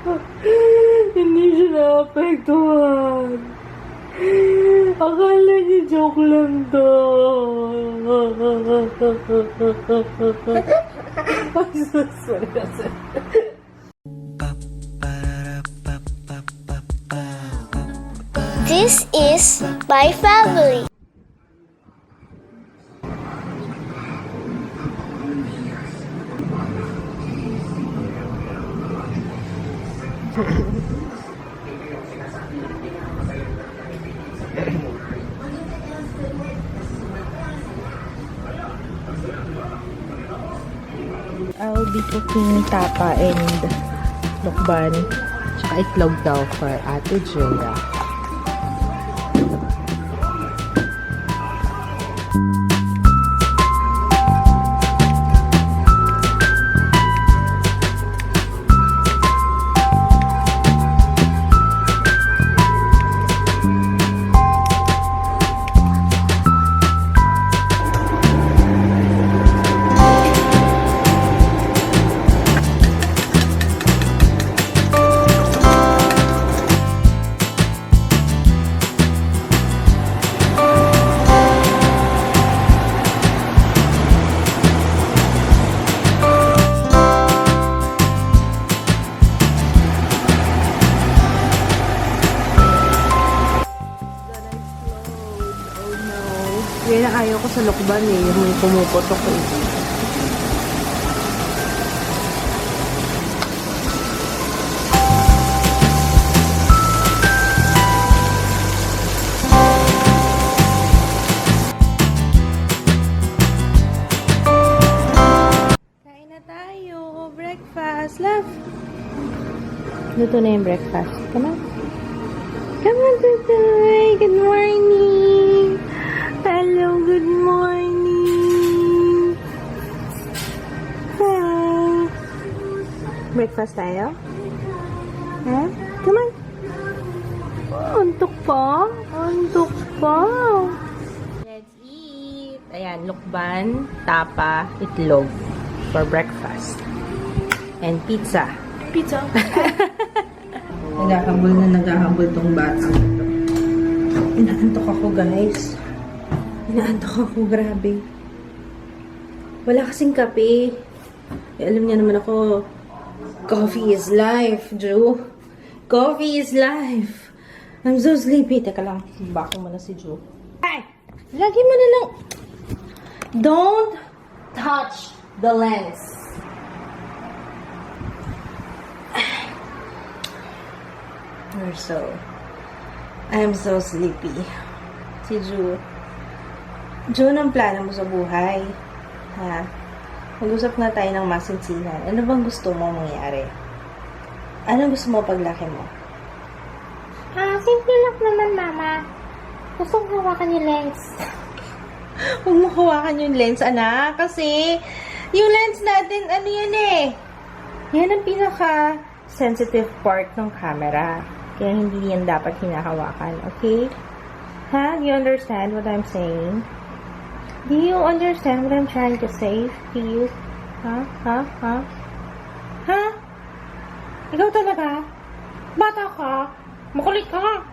Hindi siya naapektuhan. Akala niya joke lang to. Ay, sorry. This is my family. I'll be cooking tapa and lokban, tsaka itlog daw for Ate Julia. Yan ang ayaw ko sa lokban eh, yung may pumuputok eh. Kain na tayo! Breakfast! Love! Luto na yung breakfast. Come on! Come on, Tutoy! Good morning! Hello, good morning! Hi! Breakfast tayo? Huh? Come on! Oh, antok pa? Antok pa! Let's eat! Ayan, lukban, tapa, itlog for breakfast. And pizza. Pizza? Naghahabol tong bata. Inaantok ako, guys. Inaantok ako, grabe. Wala kasing kape. Eh, alam niya naman ako, coffee is life, Joe. Coffee is life. I'm so sleepy. Teka lang, bako mo na si Joe. Ay! Lagi mo na lang. Don't touch the lens. I'm so sleepy. Si Joe. Joe, ang plano mo sa buhay? Ha? Mag-usap nga tayo ng masinsinan. Ano bang gusto mo mangyari? Anong gusto mo paglaki mo? Simple lang naman, Mama. Gusto kong hawakan yung lens. Huwag mo hawakan yung lens, anak. Kasi, yung lens natin, ano yan eh? Yan ang pinaka-sensitive part ng camera. Kaya hindi yan dapat hinahawakan. Okay? Ha? Do you understand what I'm saying? Do you understand what I'm trying to say to you? Ha? Ha? Ikaw talaga? Bata ka? Makulit ka?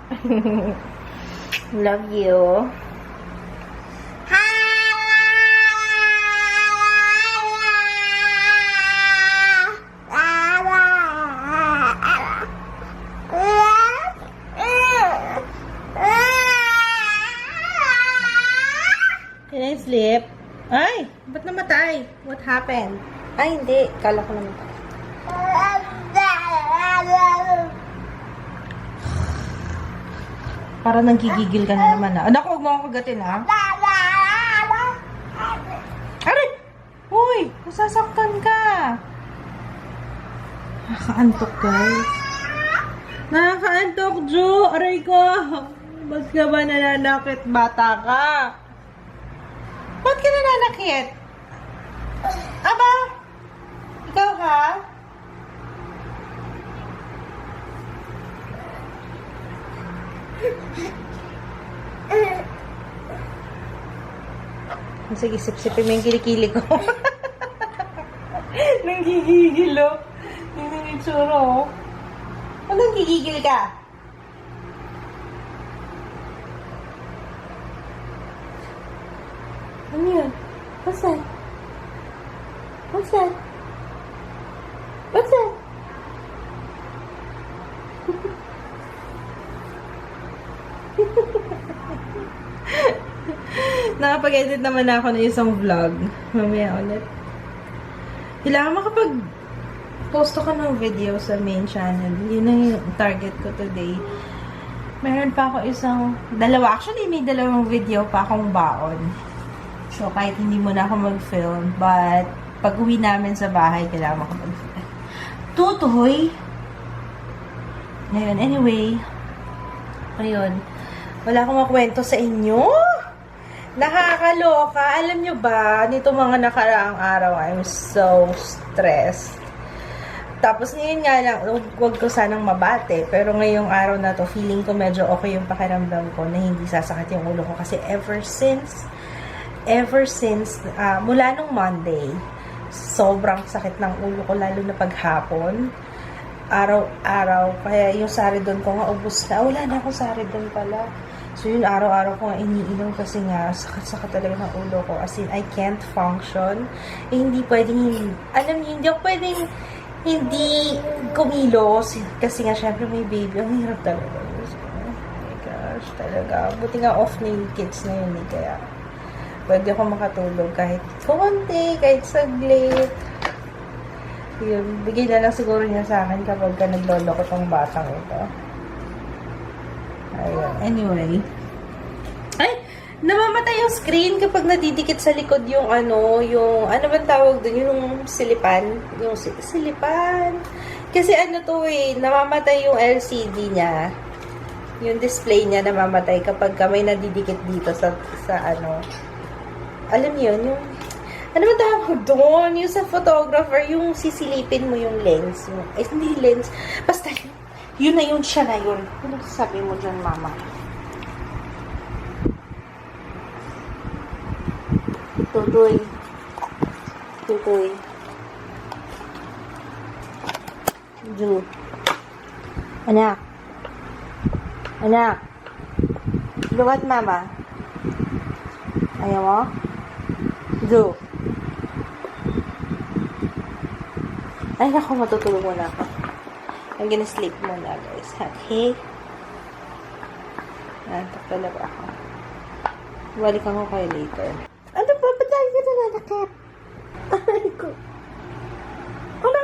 Love you. Can I sleep? Ay! Ba't namatay? What happened? Ay, hindi. Kala ko namatay. Para nagkigigil ka na naman, ha? Anak, huwag mo akong kagatin, ha? Aray! Uy! Masasaktan ka! Nakakaantok, guys. Nakakaantok, Joe! Aray ko! Ba't ka ba nananakit, bata ka? Ba't ka nananakit? Aba! Ikaw, ha? Sige, sip-sipin mo yung kilikili ko. Nanggigigil, oh. Yung itsura, oh. Hanggang gigigil ka. Ano yun? What's that? What's that? What's that? Nakapag-edit naman ako ng isang vlog. Mamaya ulit. Kailangan makapag-post ako ng video sa main channel. Yun na yung target ko today. Meron pa ako dalawa. Actually, may dalawang video pa akong baon. So, kahit hindi mo na ako mag-film, but pag uwi namin sa bahay, kailangan makapag-film. Tutoy! Ngayon, anyway. Ayun. Wala akong makwento sa inyo. Nakakaloka. Alam nyo ba, nito mga nakaraang araw, I'm so stressed. Tapos ngayon nga lang, huwag ko sanang mabate. Pero ngayong araw na to, feeling ko medyo okay yung pakiramdam ko na hindi sasakit yung ulo ko. Kasi ever since, mula nung Monday, sobrang sakit ng ulo ko, lalo na paghapon. Araw-araw. Kaya yung Saridon ko nga, ubus na. Wala na akong Saridon pala. So, yun, araw-araw ko nga iniinom kasi nga, sakit-sakit talaga ng ulo ko. As in, I can't function. Eh, hindi pwedeng, alam niyo, hindi ako pwedeng hindi kumilos. Kasi nga, syempre may baby. Ang hirap talaga. Oh my gosh, talaga. Buti nga off na yung kids na yun. Kaya, pwede ako makatulog kahit konti, kahit saglit. Yun, bigay na lang siguro niya sa akin kapag ka naglolo ko tong batang ito. Ayun. Anyway. Ay! Namamatay yung screen kapag nadidikit sa likod yung ano bang tawag dun? Yung silipan. Yung silipan. Kasi ano to namamatay yung LCD niya. Yung display niya namamatay kapag may nadidikit dito sa alam niyo yun, yung ano ba tawag doon? Yung sa photographer, yung sisilipin mo yung lens. Hindi lens. Basta yun na yun, siya na yun. Ano sabi mo dyan, mama? Tutoy. Ju. Anak. Look at mama. Ayaw mo? Ju. Ay, naku, matutulog muna ako. I'm gonna sleep muna, guys. Okay? Nantok talaga ako. Balik ako kayo later. Ano ba? Ba't tayo ka nananakit? Aray ko. Ano?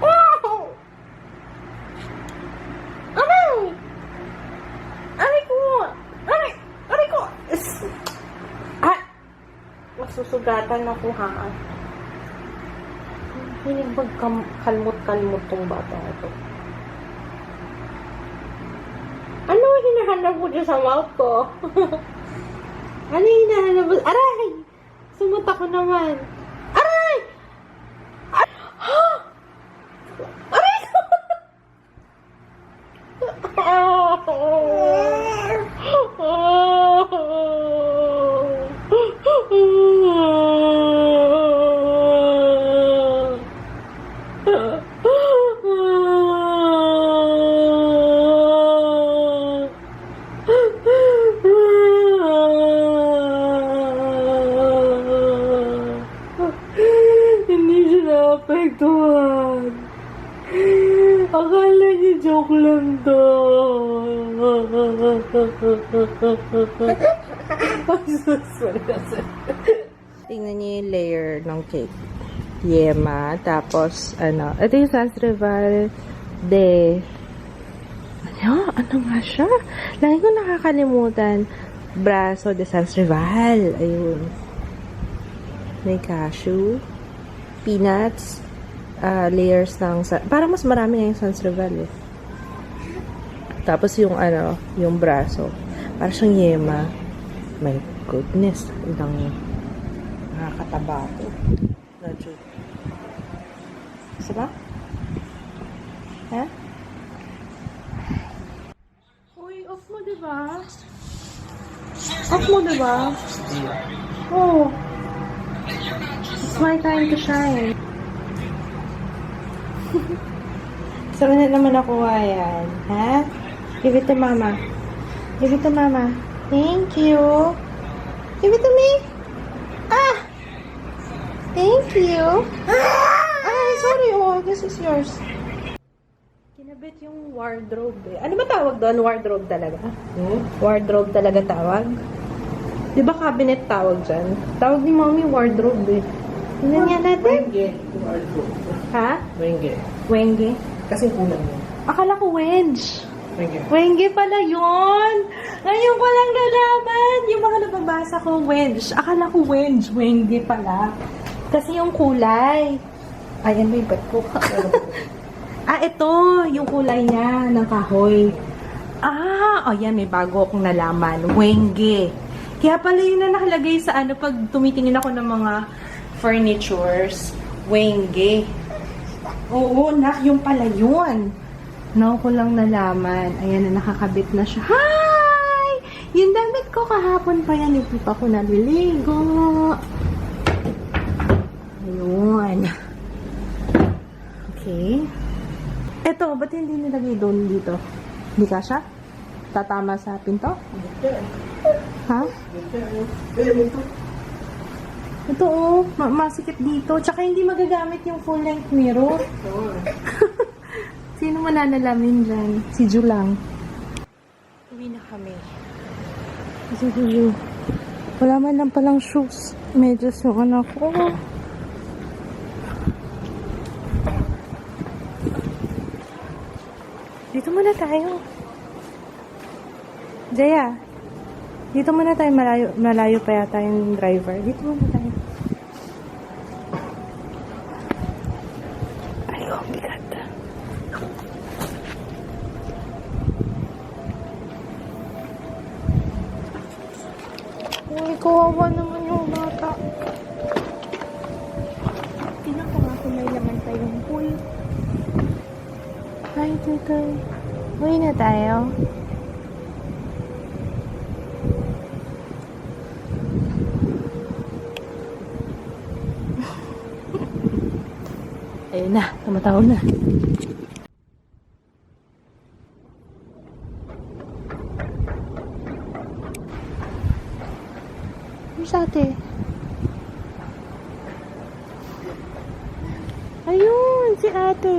Oh! Aray! Aray ko! Aray ko! Ah! Masusugatan ako, ha? Hindi magkalmot-kalmot tong bata ito. Ano hinahanap mo dyan sa mouth ko? Ano hinahanap mo? Aray! Sumuta ko naman. Aray! Aray! Hindi siya naapektuhan. Akala niya joke lang to. Tingnan niyo yung layer ng cake. Yema, tapos, ito yung Sansrival de... Ano nga siya? Lagi ko nakakalimutan. Braso de Sansrival. Ayun. May cashew, peanuts, layers ng... Parang mas marami nga yung Sansrival eh. Tapos yung yung braso. Parang siyang yema. My goodness. Ilang nakakataba ito. Radyo. Gusto ba? Ha? Uy, off mo diba? Off mo diba? Oh. It's my time to shine. Saan na naman nakuha yan? Ha? Give it to mama. Give it to mama. Thank you. Give it to me. Ah! Thank you. Ay, sorry. Oh, this is yours. Kinabit yung wardrobe eh. Ano ba tawag doon? Wardrobe talaga? Wardrobe talaga tawag? Di ba cabinet tawag dyan? Tawag ni mommy wardrobe eh. Tingnan nga natin. Wenge. Wardrobe. Ha? Wenge. Wenge? Kasi kulang mo. Akala ko wenge. Wenge. Wenge pala yun! Ngayon ko lang nalaman! Yung mga nababasa ko, wenge. Akala ko wenge. Wenge pala. Kasi yung kulay. Ayan, may bat ko. Ito. Yung kulay niya ng kahoy. Ayan, may bago akong nalaman. Wenge. Kaya pala yun na nakalagay sa pag tumitingin ako ng mga furnitures. Wenge. Oo, yung pala yun. No, ko lang nalaman. Ayan na, nakakabit na siya. Hi! Yung damit ko kahapon pa yan. Hindi pa ko naliligo. Ayun. Okay. Eto, ba't hindi nilagay doon dito? Hindi ka siya? Tatama sa pinto? Ha? Ito masikip dito. Tsaka hindi magagamit yung full-length mirror. Sino mananalamin dyan? Si Ju lang. Uwi na kami. Si Ju. Wala man lang palang shoes. Medyas yung anak ko. Dito muna tayo. Jaya. Dito muna tayo. Malayo pa yata yung driver. Dito muna tayo. Ay, oh, bigat. Uy, kawawa naman yung bata. Tingnan ko nga kung may laman pa yung pool. Hi, Tutoy. Uwi na tayo. Ayun na, tumatawag na. Where's ate? Ayun, si ate.